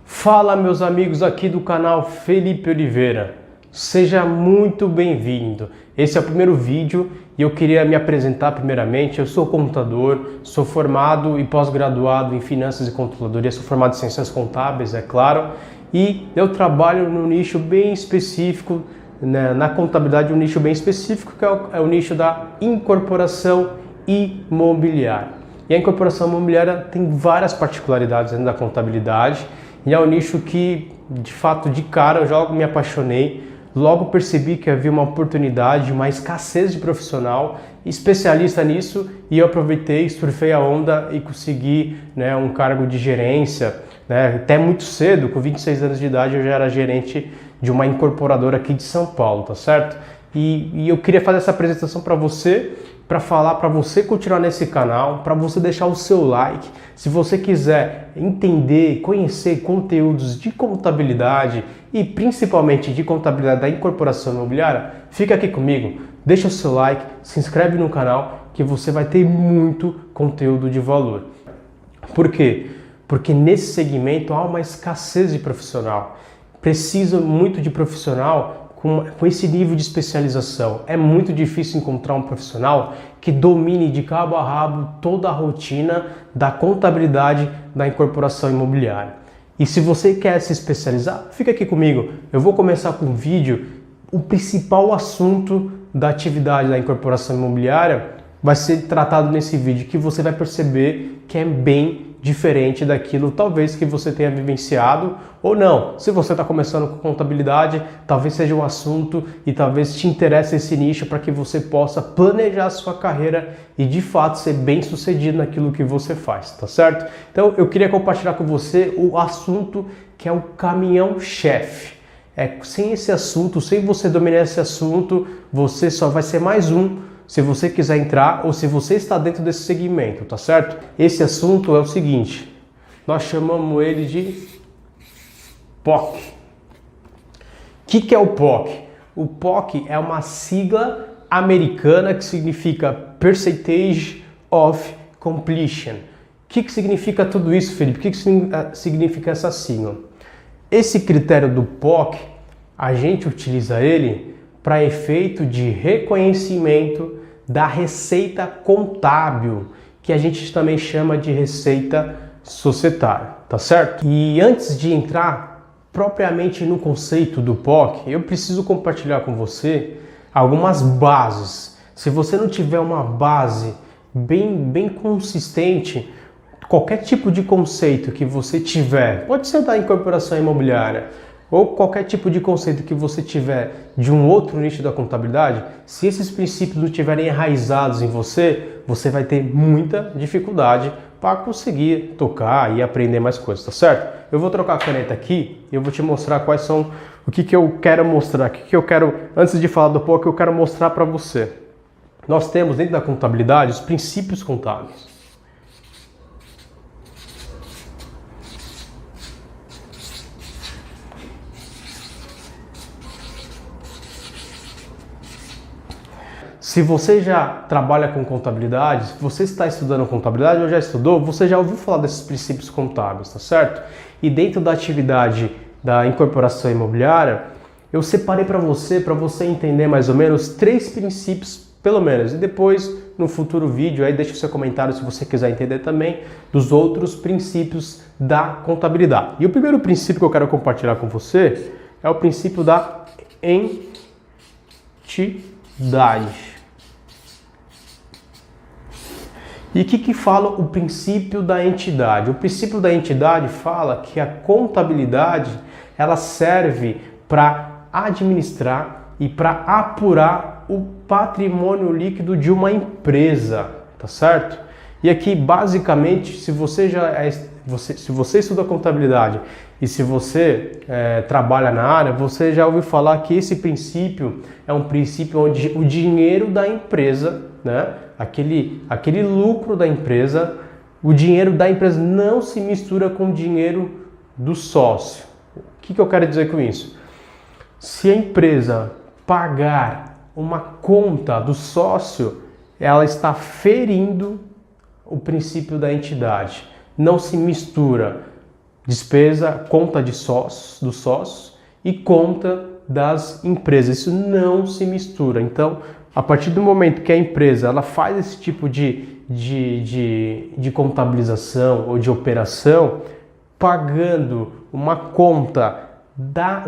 Fala, meus amigos aqui do canal Felipe Oliveira, seja muito bem-vindo. Esse é o primeiro vídeo e eu queria me apresentar primeiramente. Eu sou contador, sou formado e pós-graduado em Finanças e Controladoria, sou formado em Ciências Contábeis, é claro, e eu trabalho num nicho bem específico, na contabilidade, um nicho bem específico que é o nicho da incorporação imobiliária. E a incorporação imobiliária tem várias particularidades dentro da contabilidade. E é um nicho que, de fato, de cara eu já me apaixonei, logo percebi que havia uma oportunidade, uma escassez de profissional especialista nisso e eu aproveitei, surfei a onda e consegui um cargo de gerência, até muito cedo, com 26 anos de idade eu já era gerente de uma incorporadora aqui de São Paulo, tá certo? E eu queria fazer essa apresentação para você, para falar para você continuar nesse canal, para você deixar o seu like. Se você quiser entender, conhecer conteúdos de contabilidade e principalmente de contabilidade da incorporação imobiliária, fica aqui comigo, deixa o seu like, se inscreve no canal que você vai ter muito conteúdo de valor. Por quê? Porque nesse segmento há uma escassez de profissional. Precisa muito de profissional com esse nível de especialização. É muito difícil encontrar um profissional que domine de cabo a rabo toda a rotina da contabilidade da incorporação imobiliária. E se você quer se especializar, fica aqui comigo. Eu vou começar com um vídeo. O principal assunto da atividade da incorporação imobiliária vai ser tratado nesse vídeo, que você vai perceber que é bem diferente daquilo talvez que você tenha vivenciado ou não. Se você está começando com contabilidade, talvez seja um assunto e talvez te interesse esse nicho para que você possa planejar a sua carreira e de fato ser bem sucedido naquilo que você faz, tá certo? Então eu queria compartilhar com você o assunto que é o caminhão-chefe. Sem esse assunto, sem você dominar esse assunto, você só vai ser mais um se você quiser entrar ou se você está dentro desse segmento, tá certo? Esse assunto é o seguinte, nós chamamos ele de POC. O que é o POC? O POC é uma sigla americana que significa Percentage of Completion. O que significa tudo isso, Felipe? O que significa essa sigla? Esse critério do POC, a gente utiliza ele para efeito de reconhecimento da receita contábil, que a gente também chama de receita societária, tá certo? E antes de entrar propriamente no conceito do POC, eu preciso compartilhar com você algumas bases. Se você não tiver uma base bem consistente, qualquer tipo de conceito que você tiver, pode ser da incorporação imobiliária, ou qualquer tipo de conceito que você tiver de um outro nicho da contabilidade, se esses princípios não estiverem enraizados em você, você vai ter muita dificuldade para conseguir tocar e aprender mais coisas, tá certo? Eu vou trocar a caneta aqui e eu vou te mostrar quais são, o que eu quero mostrar, antes de falar do POC, eu quero mostrar para você. Nós temos dentro da contabilidade os princípios contábeis. Se você já trabalha com contabilidade, se você está estudando contabilidade ou já estudou, você já ouviu falar desses princípios contábeis, tá certo? E dentro da atividade da incorporação imobiliária, eu separei para você entender mais ou menos 3 princípios, pelo menos. E depois, no futuro vídeo, aí deixa o seu comentário se você quiser entender também dos outros princípios da contabilidade. E o primeiro princípio que eu quero compartilhar com você é o princípio da entidade. E o que fala o princípio da entidade? O princípio da entidade fala que a contabilidade ela serve para administrar e para apurar o patrimônio líquido de uma empresa, tá certo? E aqui basicamente, se você estuda contabilidade e se você trabalha na área, você já ouviu falar que esse princípio é um princípio onde o dinheiro da empresa, aquele lucro da empresa, o dinheiro da empresa não se mistura com o dinheiro do sócio. O que eu quero dizer com isso? Se a empresa pagar uma conta do sócio, ela está ferindo o princípio da entidade. Não se mistura despesa, conta de sócios, dos sócios e conta das empresas. Isso não se mistura. Então, a partir do momento que a empresa ela faz esse tipo de contabilização ou de operação, pagando uma conta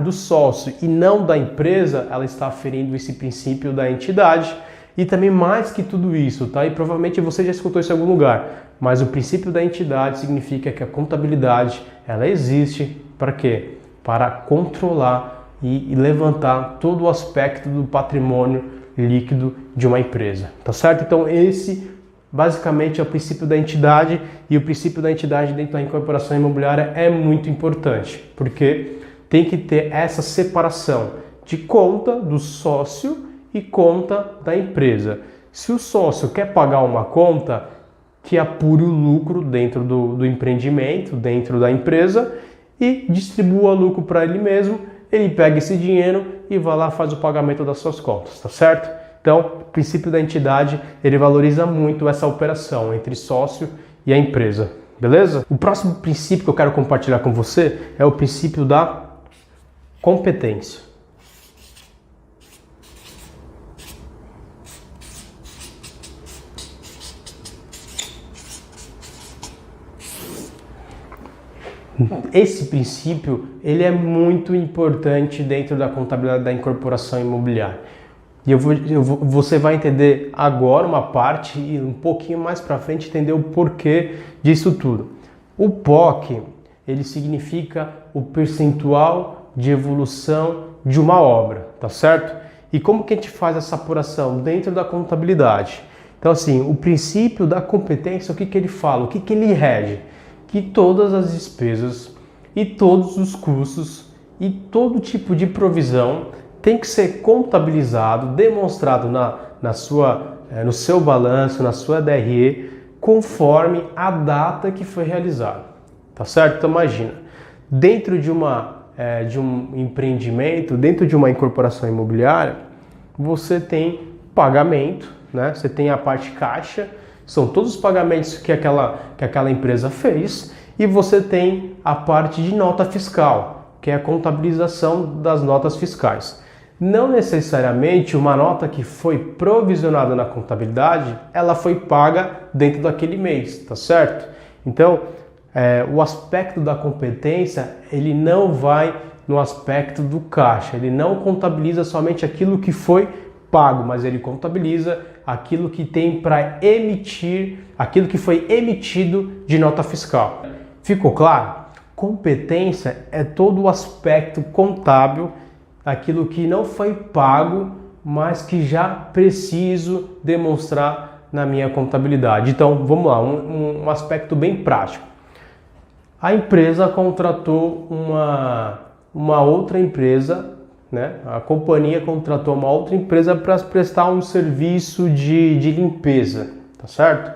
do sócio e não da empresa, ela está ferindo esse princípio da entidade. E também mais que tudo isso, tá? E provavelmente você já escutou isso em algum lugar, mas o princípio da entidade significa que a contabilidade, ela existe para quê? Para controlar e levantar todo o aspecto do patrimônio líquido de uma empresa, tá certo? Então esse basicamente é o princípio da entidade, e o princípio da entidade dentro da incorporação imobiliária é muito importante, porque tem que ter essa separação de conta do sócio e conta da empresa. Se o sócio quer pagar uma conta, que apure o lucro dentro do empreendimento, dentro da empresa, e distribua lucro para ele mesmo, ele pega esse dinheiro e vai lá e faz o pagamento das suas contas, tá certo? Então, o princípio da entidade, ele valoriza muito essa operação entre sócio e a empresa, beleza? O próximo princípio que eu quero compartilhar com você é o princípio da competência. Esse princípio, ele é muito importante dentro da contabilidade da incorporação imobiliária. E você vai entender agora uma parte e um pouquinho mais para frente entender o porquê disso tudo. O POC, ele significa o percentual de evolução de uma obra, tá certo? E como que a gente faz essa apuração dentro da contabilidade? Então assim, o princípio da competência, o que que ele fala? O que que ele rege? Que todas as despesas e todos os custos e todo tipo de provisão tem que ser contabilizado, demonstrado no seu balanço, na sua DRE, conforme a data que foi realizado, tá certo? Então imagina, dentro de um empreendimento, dentro de uma incorporação imobiliária, você tem pagamento, né? Você tem a parte caixa, são todos os pagamentos que aquela empresa fez, e você tem a parte de nota fiscal, que é a contabilização das notas fiscais. Não necessariamente uma nota que foi provisionada na contabilidade, ela foi paga dentro daquele mês, tá certo? Então, o aspecto da competência, ele não vai no aspecto do caixa, ele não contabiliza somente aquilo que foi pago, mas ele contabiliza aquilo que tem para emitir, aquilo que foi emitido de nota fiscal. Ficou claro? Competência é todo o aspecto contábil, aquilo que não foi pago, mas que já preciso demonstrar na minha contabilidade. Então, vamos lá, um aspecto bem prático. A empresa contratou uma outra empresa, né? A companhia contratou uma outra empresa para prestar um serviço de limpeza, tá certo?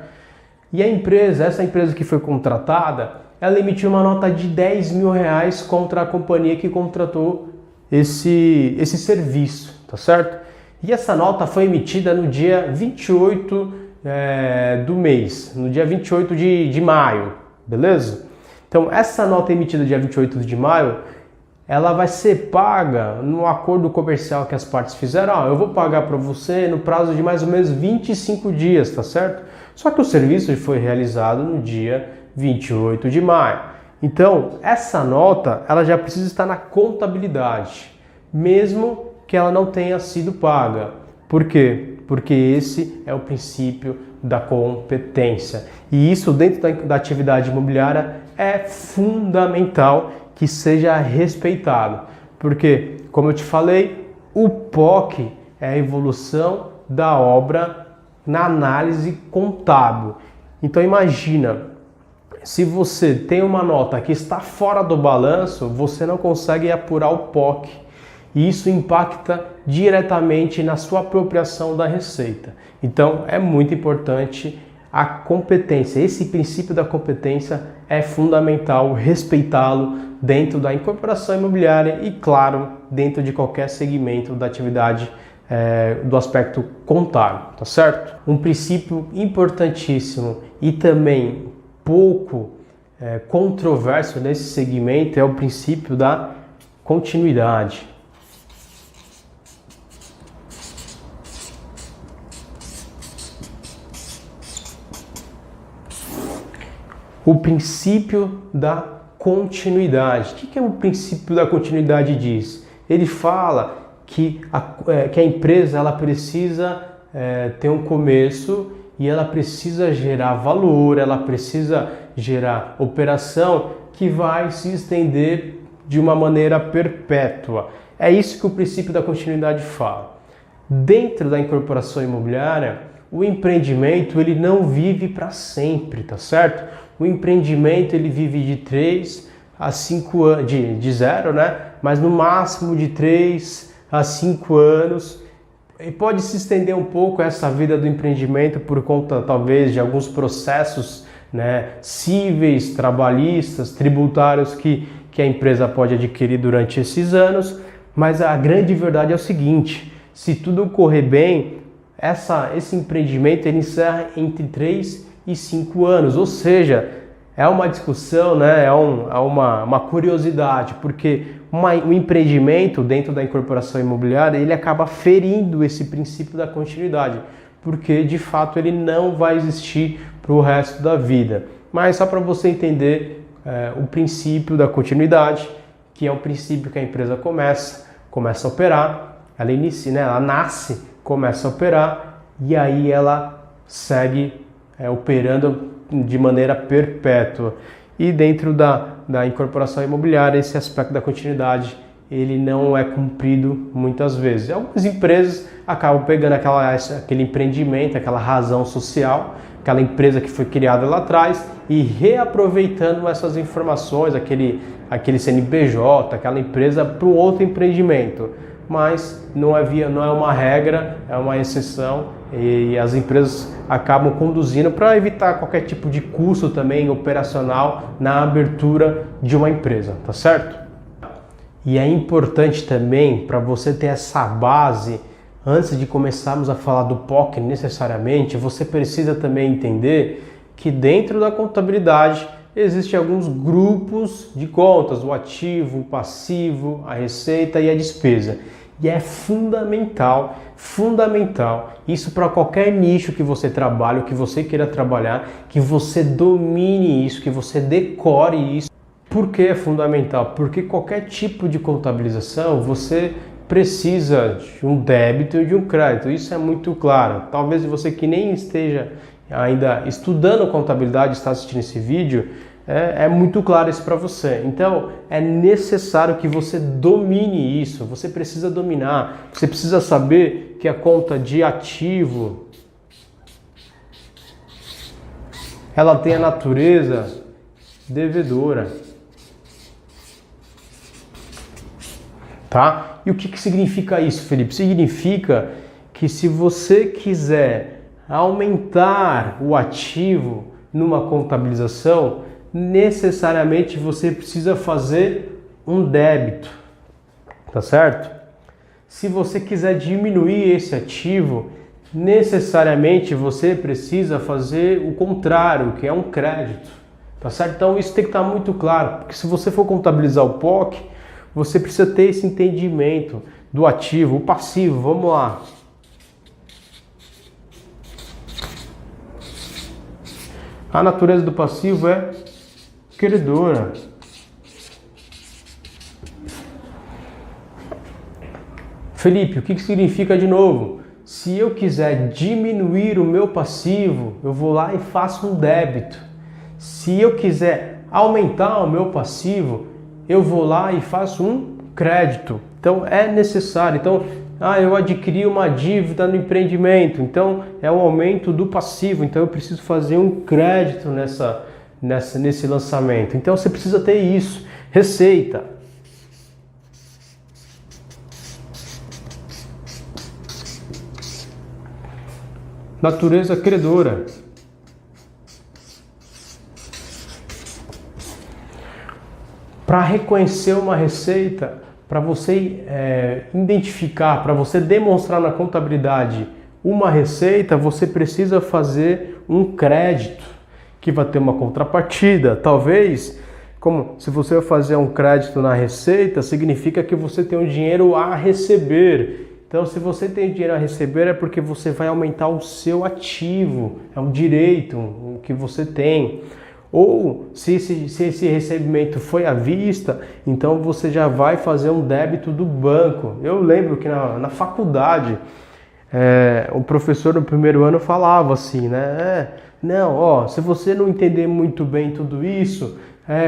E essa empresa que foi contratada, ela emitiu uma nota de R$10.000 contra a companhia que contratou esse serviço, tá certo? E essa nota foi emitida no dia 28 do mês, no dia 28 de maio, beleza? Então, essa nota emitida dia 28 de maio, ela vai ser paga no acordo comercial que as partes fizeram. Eu vou pagar para você no prazo de mais ou menos 25 dias, tá certo? Só que o serviço foi realizado no dia 28 de maio. Então, essa nota, ela já precisa estar na contabilidade, mesmo que ela não tenha sido paga. Por quê? Porque esse é o princípio da competência. E isso dentro da atividade imobiliária é fundamental que seja respeitado. Porque, como eu te falei, o POC é a evolução da obra na análise contábil. Então imagina, se você tem uma nota que está fora do balanço, você não consegue apurar o POC. E isso impacta diretamente na sua apropriação da receita. Então é muito importante a competência. Esse princípio da competência é fundamental respeitá-lo dentro da incorporação imobiliária e, claro, dentro de qualquer segmento da atividade do aspecto contábil, tá certo? Um princípio importantíssimo e também pouco controverso nesse segmento é o princípio da continuidade. O princípio da continuidade. O que é o princípio da continuidade diz? Ele fala que a empresa ela precisa ter um começo e ela precisa gerar valor, ela precisa gerar operação que vai se estender de uma maneira perpétua. É isso que o princípio da continuidade fala. Dentro da incorporação imobiliária, o empreendimento ele não vive para sempre, tá certo? O empreendimento ele vive de 3 a 5 anos, de 0, né? Mas no máximo de 3 a 5 anos. E pode se estender um pouco essa vida do empreendimento por conta talvez de alguns processos, né, cíveis, trabalhistas, tributários que a empresa pode adquirir durante esses anos. Mas a grande verdade é o seguinte: se tudo correr bem, esse empreendimento ele encerra entre 3 e 5 anos, ou seja, é uma discussão, né? É uma curiosidade, porque um empreendimento dentro da incorporação imobiliária, ele acaba ferindo esse princípio da continuidade, porque de fato ele não vai existir para o resto da vida. Mas só para você entender o princípio da continuidade, que é um princípio que a empresa começa a operar, ela inicia, né? Ela nasce, começa a operar e aí ela segue operando de maneira perpétua. E dentro da incorporação imobiliária, esse aspecto da continuidade ele não é cumprido muitas vezes. Algumas empresas acabam pegando aquele empreendimento, aquela razão social, aquela empresa que foi criada lá atrás e reaproveitando essas informações, aquele CNPJ, aquela empresa para um outro empreendimento. Mas não é uma regra, é uma exceção e as empresas acabam conduzindo para evitar qualquer tipo de custo também operacional na abertura de uma empresa, tá certo? E é importante também para você ter essa base, antes de começarmos a falar do POC necessariamente, você precisa também entender que dentro da contabilidade existem alguns grupos de contas, o ativo, o passivo, a receita e a despesa. E é fundamental, isso para qualquer nicho que você trabalhe, ou que você queira trabalhar, que você domine isso, que você decore isso. Por que é fundamental? Porque qualquer tipo de contabilização, você precisa de um débito e de um crédito, isso é muito claro. Talvez você que nem esteja ainda estudando contabilidade, está assistindo esse vídeo, é muito claro isso para você. Então, é necessário que você domine isso. Você precisa dominar. Você precisa saber que a conta de ativo ela tem a natureza devedora. Tá? E o que significa isso, Felipe? Significa que se você quiser aumentar o ativo numa contabilização, necessariamente você precisa fazer um débito, tá certo? Se você quiser diminuir esse ativo, necessariamente você precisa fazer o contrário, que é um crédito, tá certo? Então isso tem que estar muito claro, porque se você for contabilizar o POC, você precisa ter esse entendimento do ativo, o passivo. Vamos lá. A natureza do passivo é credora. Felipe, o que significa de novo? Se eu quiser diminuir o meu passivo, eu vou lá e faço um débito. Se eu quiser aumentar o meu passivo, eu vou lá e faço um crédito. Então é necessário. Então, eu adquiri uma dívida no empreendimento, então é um aumento do passivo, então eu preciso fazer um crédito nesse lançamento. Então você precisa ter isso. Receita. Natureza credora. Para reconhecer uma receita, para você identificar, para você demonstrar na contabilidade uma receita, você precisa fazer um crédito. que vai ter uma contrapartida. Talvez, como se você vai fazer um crédito na receita, significa que você tem um dinheiro a receber. Então, se você tem dinheiro a receber, é porque você vai aumentar o seu ativo, é um direito que você tem. Ou se esse recebimento foi à vista, então você já vai fazer um débito do banco. Eu lembro que na faculdade, o professor no primeiro ano falava assim, né? Não, ó, se você não entender muito bem tudo isso,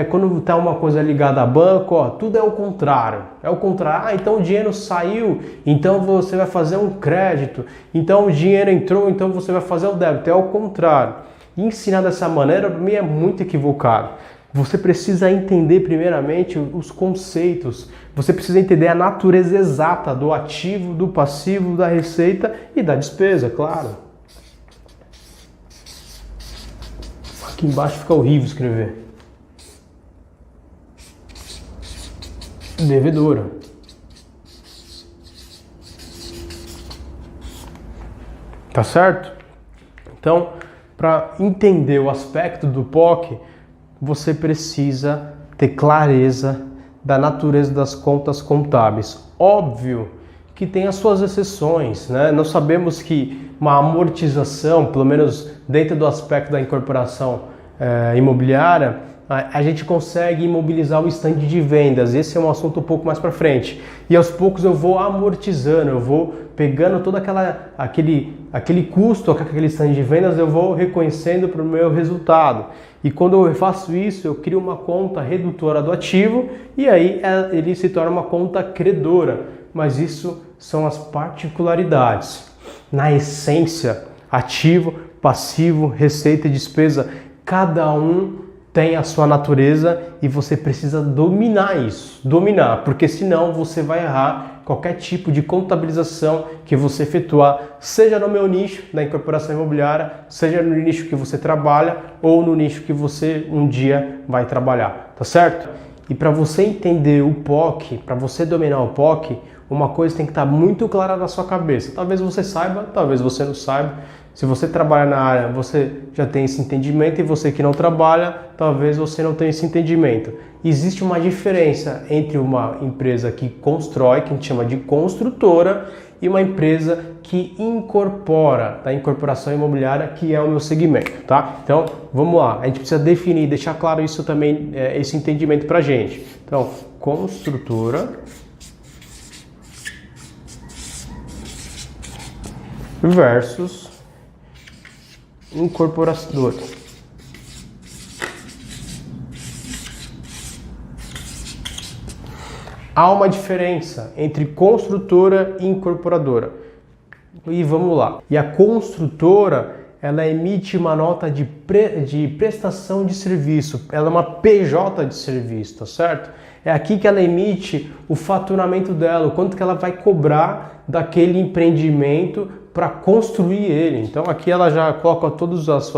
quando tá uma coisa ligada a banco, ó, tudo é o contrário. É o contrário. Ah, então o dinheiro saiu, então você vai fazer um crédito. Então o dinheiro entrou, então você vai fazer o débito. É o contrário. E ensinar dessa maneira, para mim, é muito equivocado. Você precisa entender primeiramente os conceitos. Você precisa entender a natureza exata do ativo, do passivo, da receita e da despesa, claro. Aqui embaixo fica horrível escrever. Devedora. Tá certo? Então, para entender o aspecto do POC, você precisa ter clareza da natureza das contas contábeis. Óbvio que tem as suas exceções, né? Nós sabemos que uma amortização, pelo menos dentro do aspecto da incorporação imobiliária, a gente consegue imobilizar o estande de vendas. Esse é um assunto um pouco mais para frente. E aos poucos eu vou amortizando, eu vou pegando todo aquele custo, aquele estande de vendas, eu vou reconhecendo para o meu resultado. E quando eu faço isso, eu crio uma conta redutora do ativo e aí ele se torna uma conta credora. Mas isso são as particularidades. Na essência, ativo, passivo, receita e despesa, cada um tem a sua natureza e você precisa dominar isso, porque senão você vai errar qualquer tipo de contabilização que você efetuar, seja no meu nicho da incorporação imobiliária, seja no nicho que você trabalha ou no nicho que você um dia vai trabalhar, tá certo? E para você entender o POC, para você dominar o POC, uma coisa tem que estar muito clara na sua cabeça. Talvez você saiba, talvez você não saiba. Se você trabalha na área, você já tem esse entendimento, e você que não trabalha, talvez você não tenha esse entendimento. Existe uma diferença entre uma empresa que constrói, que a gente chama de construtora, e uma empresa que incorpora, da incorporação imobiliária, que é o meu segmento, tá? Então, vamos lá. A gente precisa definir, deixar claro isso também, esse entendimento pra gente. Então, construtora versus incorporadora. Há uma diferença entre construtora e incorporadora. E vamos lá. E a construtora, ela emite uma nota de prestação de serviço. Ela é uma PJ de serviço, tá certo? É aqui que ela emite o faturamento dela, o quanto que ela vai cobrar daquele empreendimento para construir ele. Então aqui ela já coloca todas as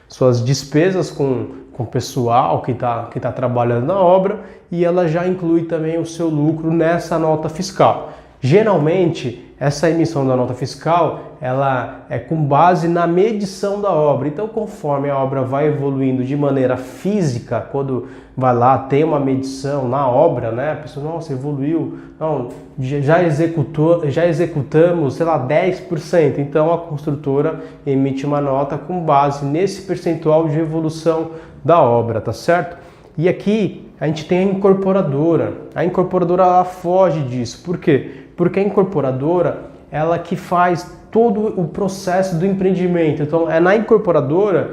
suas despesas com o pessoal que tá trabalhando na obra, e ela já inclui também o seu lucro nessa nota fiscal. Geralmente, essa emissão da nota fiscal, ela é com base na medição da obra. Então, conforme a obra vai evoluindo de maneira física, quando vai lá, tem uma medição na obra, né? A pessoa, nossa, evoluiu, não, já executamos, sei lá, 10%. Então, a construtora emite uma nota com base nesse percentual de evolução da obra, tá certo? E aqui a gente tem a incorporadora. A incorporadora, ela foge disso. Por quê? Porque a incorporadora, ela que faz todo o processo do empreendimento. Então, é na incorporadora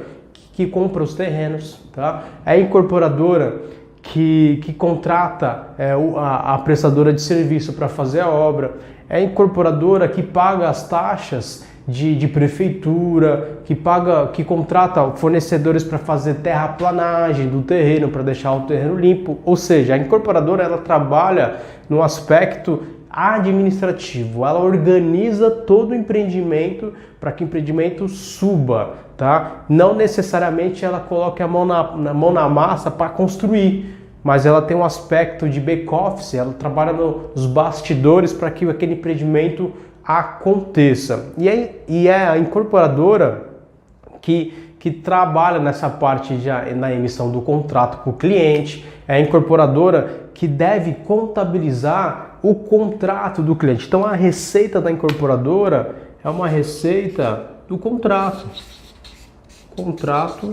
que compra os terrenos, tá? É a incorporadora que contrata a prestadora de serviço para fazer a obra. É a incorporadora que paga as taxas de prefeitura, que contrata fornecedores para fazer terraplanagem do terreno, para deixar o terreno limpo. Ou seja, a incorporadora, ela trabalha no aspecto administrativo, ela organiza todo o empreendimento para que o empreendimento suba, tá? Não necessariamente ela coloque a mão na massa para construir, mas ela tem um aspecto de back-office, ela trabalha nos bastidores para que aquele empreendimento aconteça. E é a incorporadora que que trabalha nessa parte na emissão do contrato para o cliente, é a incorporadora que deve contabilizar o contrato do cliente. Então a receita da incorporadora é uma receita do contrato. Contrato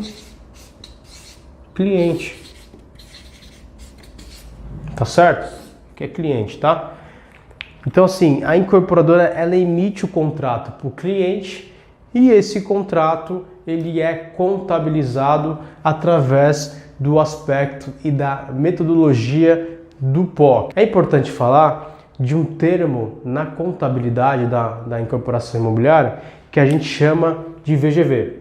cliente. Tá certo? Que é cliente, tá? Então assim, a incorporadora ela emite o contrato para o cliente e esse contrato ele é contabilizado através do aspecto e da metodologia do POC. É importante falar de um termo na contabilidade da incorporação imobiliária que a gente chama de VGV.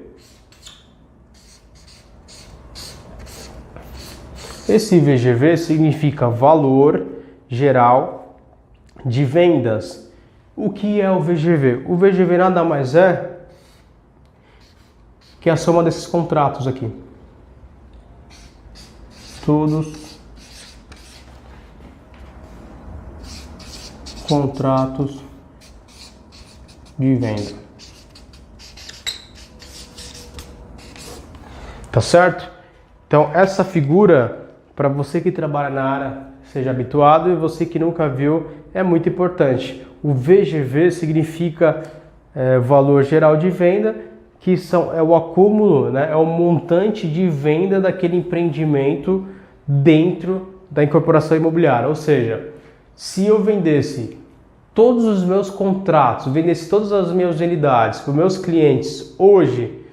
Esse VGV significa valor geral de vendas. O que é o VGV? O VGV nada mais é que a soma desses contratos aqui. Todos contratos de venda. Tá certo? Então essa figura, para você que trabalha na área, seja habituado, e você que nunca viu, é muito importante. O VGV significa valor geral de venda, que é o acúmulo, né, é o montante de venda daquele empreendimento dentro da incorporação imobiliária. Ou seja, se eu vendesse todos os meus contratos, vendesse todas as minhas unidades para os meus clientes hoje,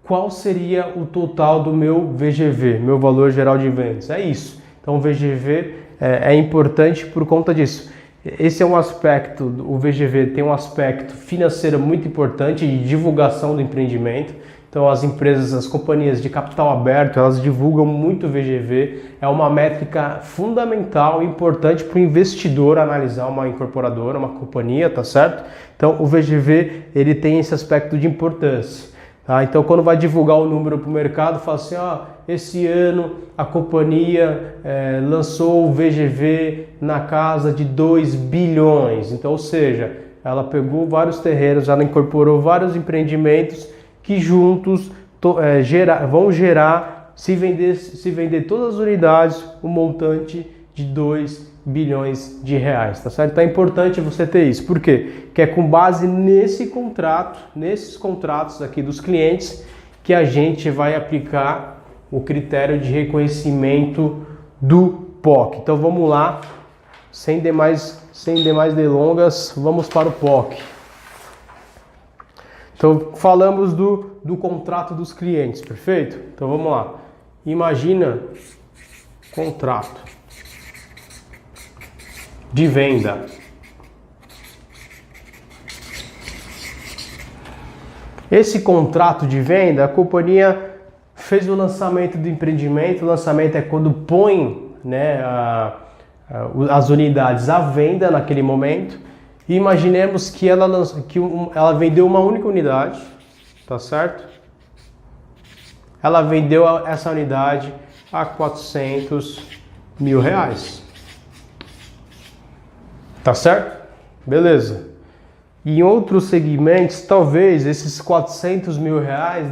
qual seria o total do meu VGV, meu valor geral de vendas? É isso. Então o VGV é importante por conta disso. Esse é um aspecto, o VGV tem um aspecto financeiro muito importante de divulgação do empreendimento. Então as empresas, as companhias de capital aberto, elas divulgam muito o VGV. É uma métrica fundamental e importante para o investidor analisar uma incorporadora, uma companhia, tá certo? Então o VGV ele tem esse aspecto de importância. Tá? Então, quando vai divulgar o número para o mercado, fala assim, esse ano a companhia lançou o VGV na casa de 2 bilhões. Então, ou seja, ela pegou vários terrenos, ela incorporou vários empreendimentos que juntos vão gerar, se vender todas as unidades, um montante de 2 bilhões de reais, tá certo? Então é importante você ter isso. Por quê? Que é com base nesses contratos aqui dos clientes que a gente vai aplicar o critério de reconhecimento do POC. Então vamos lá, sem demais delongas, vamos para o POC. Então falamos do contrato dos clientes, perfeito? Então vamos lá. Imagina contrato de venda. Esse contrato de venda, a companhia fez o lançamento do empreendimento. O lançamento é quando põe, né, as unidades à venda naquele momento. E imaginemos que ela vendeu uma única unidade, tá certo? Ela vendeu essa unidade a R$400 mil. Tá certo? Beleza. E em outros segmentos, talvez esses R$400 mil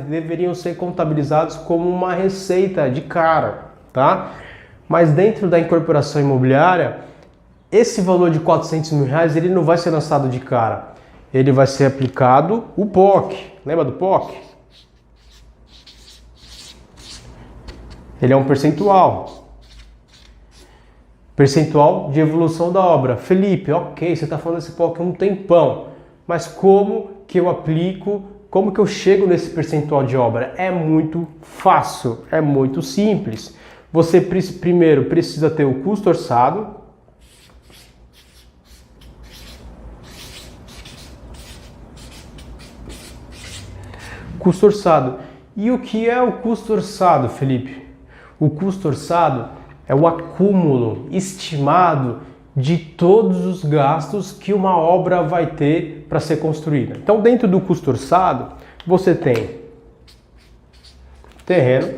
deveriam ser contabilizados como uma receita de cara, tá? Mas dentro da incorporação imobiliária, esse valor de R$400 mil ele não vai ser lançado de cara. Ele vai ser aplicado o POC. Lembra do POC? Ele é um percentual. Percentual de evolução da obra. Felipe, ok, você está falando desse POC há um tempão, mas como que eu aplico, como que eu chego nesse percentual de obra? É muito fácil, é muito simples. Você primeiro precisa ter o custo orçado. Custo orçado. E o que é o custo orçado, Felipe? O custo orçado é o acúmulo estimado de todos os gastos que uma obra vai ter para ser construída. Então, dentro do custo orçado, você tem terreno,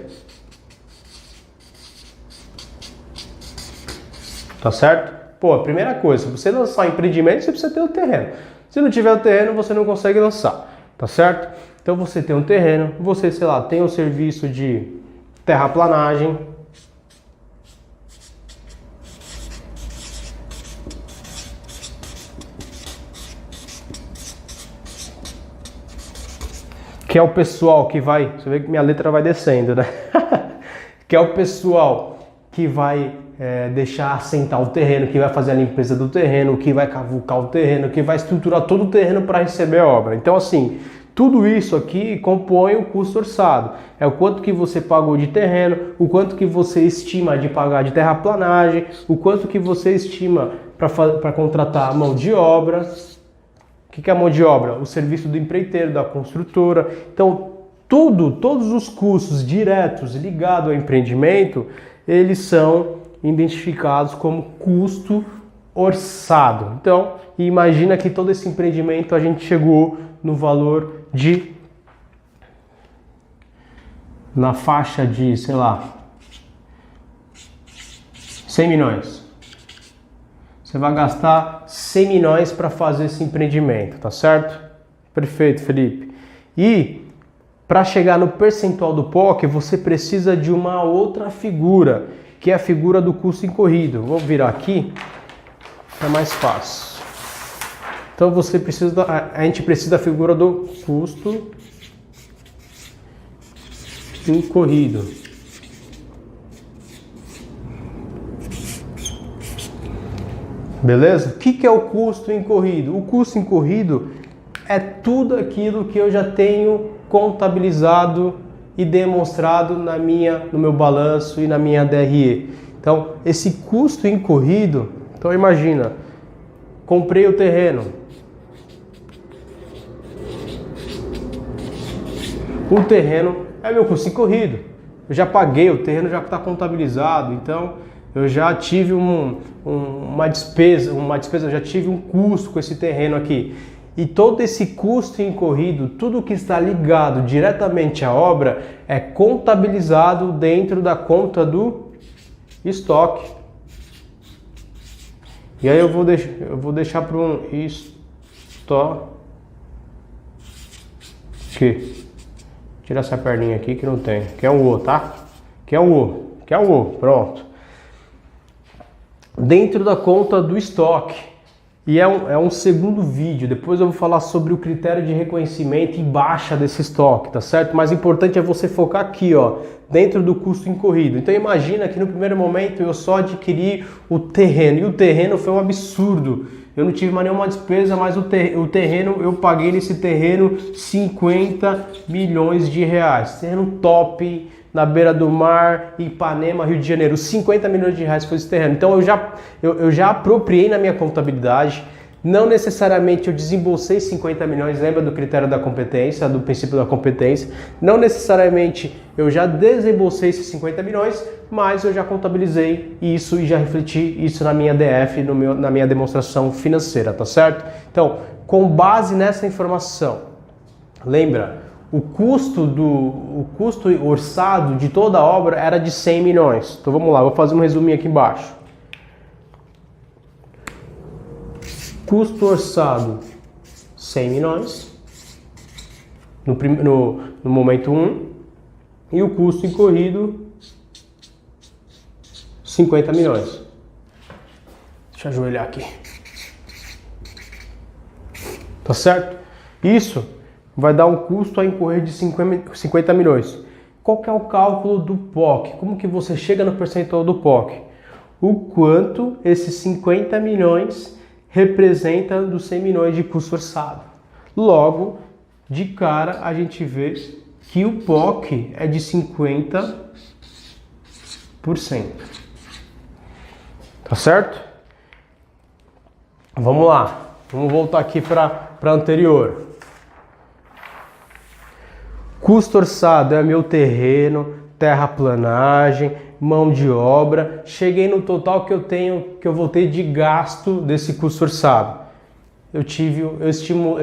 tá certo? Pô, a primeira coisa, você lançar um empreendimento, você precisa ter o terreno. Se não tiver o terreno, você não consegue lançar, tá certo? Então você tem um terreno, você, sei lá, tem um serviço de terraplanagem, que é o pessoal que vai, você vê que minha letra vai descendo, né? Que é o pessoal que vai deixar assentar o terreno, que vai fazer a limpeza do terreno, que vai cavucar o terreno, que vai estruturar todo o terreno para receber a obra. Então, assim, tudo isso aqui compõe o custo orçado. É o quanto que você pagou de terreno, o quanto que você estima de pagar de terraplanagem, o quanto que você estima para contratar a mão de obra. O que é a mão de obra? O serviço do empreiteiro, da construtora. Então, todos os custos diretos ligados ao empreendimento, eles são identificados como custo orçado. Então, imagina que todo esse empreendimento a gente chegou no valor de, na faixa de, sei lá, 100 milhões. Você vai gastar 100 milhões para fazer esse empreendimento, tá certo? Perfeito, Felipe. E para chegar no percentual do POC, você precisa de uma outra figura, que é a figura do custo incorrido. Vou virar aqui, é mais fácil. Então a gente precisa da figura do custo incorrido. Beleza? O que é o custo incorrido? O custo incorrido é tudo aquilo que eu já tenho contabilizado e demonstrado no meu balanço e na minha DRE. Então, esse custo incorrido, então imagina, comprei o terreno. O terreno é meu custo incorrido. Eu já paguei, o terreno já está contabilizado, então eu já tive uma despesa, eu já tive um custo com esse terreno aqui. E todo esse custo incorrido, tudo que está ligado diretamente à obra, é contabilizado dentro da conta do estoque. E aí eu vou deixar para um estoque. Tira essa perninha aqui que não tem. Que é um O, tá? Que é um O. Pronto. Dentro da conta do estoque. E é um segundo vídeo, depois eu vou falar sobre o critério de reconhecimento e baixa desse estoque, tá certo? O mais importante é você focar aqui, ó, dentro do custo incorrido. Então imagina que no primeiro momento eu só adquiri o terreno, e o terreno foi um absurdo. Eu não tive mais nenhuma despesa, mas o terreno, eu paguei nesse terreno 50 milhões de reais. Terreno top, na beira do mar, Ipanema, Rio de Janeiro. 50 milhões de reais foi esse terreno. Então eu já apropriei na minha contabilidade. Não necessariamente eu desembolsei 50 milhões, lembra do critério da competência, do princípio da competência. Não necessariamente eu já desembolsei esses 50 milhões, mas eu já contabilizei isso e já refleti isso na minha DF, na minha demonstração financeira, tá certo? Então, com base nessa informação, lembra, o custo orçado de toda a obra era de 100 milhões. Então vamos lá, vou fazer um resuminho aqui embaixo. Custo orçado 100 milhões no momento 1 e o custo incorrido 50 milhões. Deixa eu ajoelhar aqui. Tá certo? Isso vai dar um custo a incorrer de 50 milhões. Qual que é o cálculo do POC? Como que você chega no percentual do POC? O quanto esses 50 milhões representa dos 100 milhões de custo orçado. Logo, de cara, a gente vê que o POC é de 50%. Tá certo? Vamos lá. Vamos voltar aqui para anterior. Custo orçado é meu terreno, terraplanagem, mão de obra. Cheguei no total que eu vou ter de gasto desse custo orçado. Eu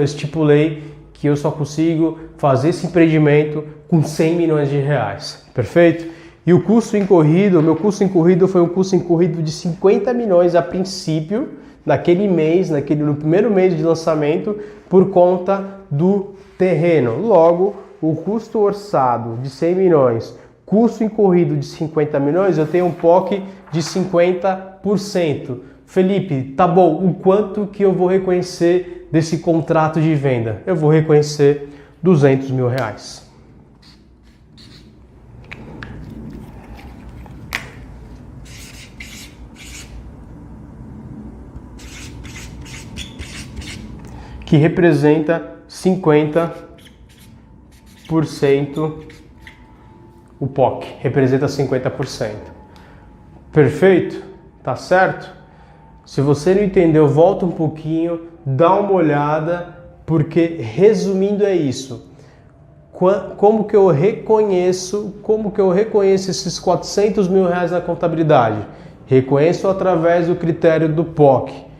estipulei que eu só consigo fazer esse empreendimento com 100 milhões de reais. Perfeito? E o custo incorrido, meu custo incorrido foi um custo incorrido de 50 milhões a princípio, naquele mês, no primeiro mês de lançamento, por conta do terreno. Logo, o custo orçado de 100 milhões, custo incorrido de 50 milhões, eu tenho um POC de 50%. Felipe, tá bom, o quanto que eu vou reconhecer desse contrato de venda? Eu vou reconhecer R$200 mil. Que representa 50%, o POC representa 50%. Perfeito? Tá certo? Se você não entendeu, volta um pouquinho, dá uma olhada, porque resumindo é isso. Como que eu reconheço esses R$400 mil na contabilidade? Reconheço através do critério do POC.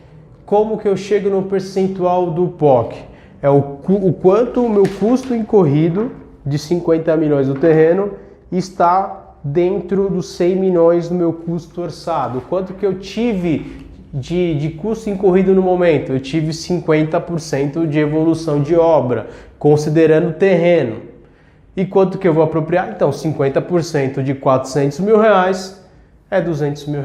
Como que eu chego no percentual do POC? É o quanto o meu custo incorrido de 50 milhões do terreno está dentro dos 100 milhões do meu custo orçado. Quanto que eu tive de custo incorrido no momento? Eu tive 50% de evolução de obra, considerando o terreno. E quanto que eu vou apropriar? Então, 50% de R$400 mil é R$200 mil.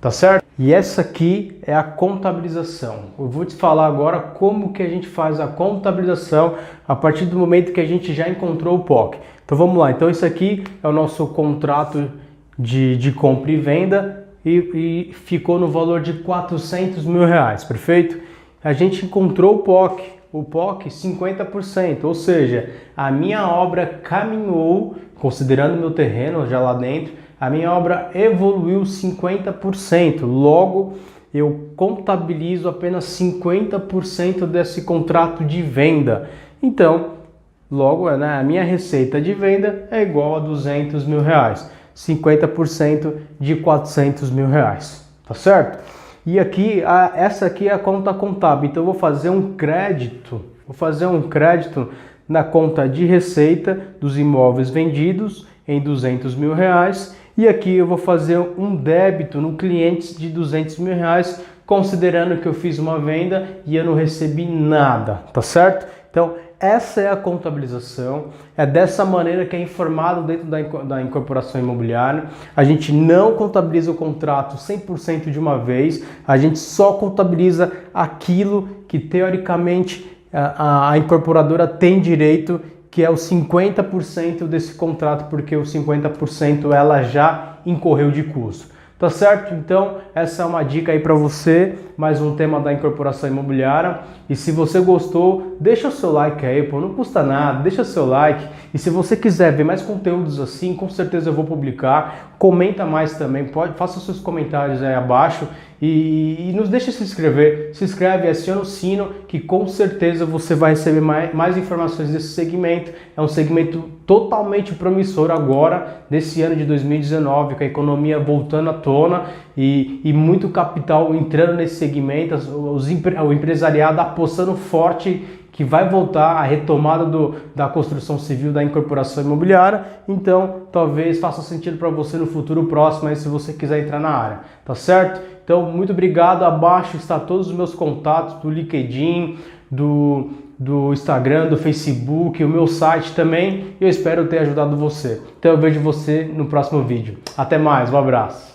Tá certo? E essa aqui é a contabilização. Eu vou te falar agora como que a gente faz a contabilização a partir do momento que a gente já encontrou o POC. Então vamos lá. Então isso aqui é o nosso contrato de compra e venda e ficou no valor de R$400 mil, perfeito? A gente encontrou o POC 50%, ou seja, a minha obra caminhou, considerando meu terreno já lá dentro, a minha obra evoluiu 50%, logo eu contabilizo apenas 50% desse contrato de venda. Então, logo a minha receita de venda é igual a R$200 mil, 50% de R$400 mil, tá certo? E aqui, essa aqui é a conta contábil, então eu vou fazer um crédito na conta de receita dos imóveis vendidos em R$200 mil, e aqui eu vou fazer um débito no cliente de R$200 mil, considerando que eu fiz uma venda e eu não recebi nada, tá certo? Então, essa é a contabilização, é dessa maneira que é informado dentro da incorporação imobiliária. A gente não contabiliza o contrato 100% de uma vez, a gente só contabiliza aquilo que teoricamente a incorporadora tem direito, que é o 50% desse contrato, porque o 50% ela já incorreu de custo. Tá certo? Então, essa é uma dica aí para você, mais um tema da incorporação imobiliária. E se você gostou, deixa o seu like aí, pô, não custa nada, deixa o seu like. E se você quiser ver mais conteúdos assim, com certeza eu vou publicar. Comenta mais também, faça seus comentários aí abaixo e nos deixa se inscrever. Se inscreve, aciona o sino, que com certeza você vai receber mais informações desse segmento. É um segmento totalmente promissor agora, nesse ano de 2019, com a economia voltando à tona e muito capital entrando nesse segmento, o empresariado apostando forte que vai voltar a retomada da construção civil, da incorporação imobiliária. Então, talvez faça sentido para você no futuro próximo, aí, se você quiser entrar na área, tá certo? Então, muito obrigado. Abaixo está todos os meus contatos do LinkedIn, do Instagram, do Facebook, o meu site também. Eu espero ter ajudado você. Então, eu vejo você no próximo vídeo. Até mais, um abraço.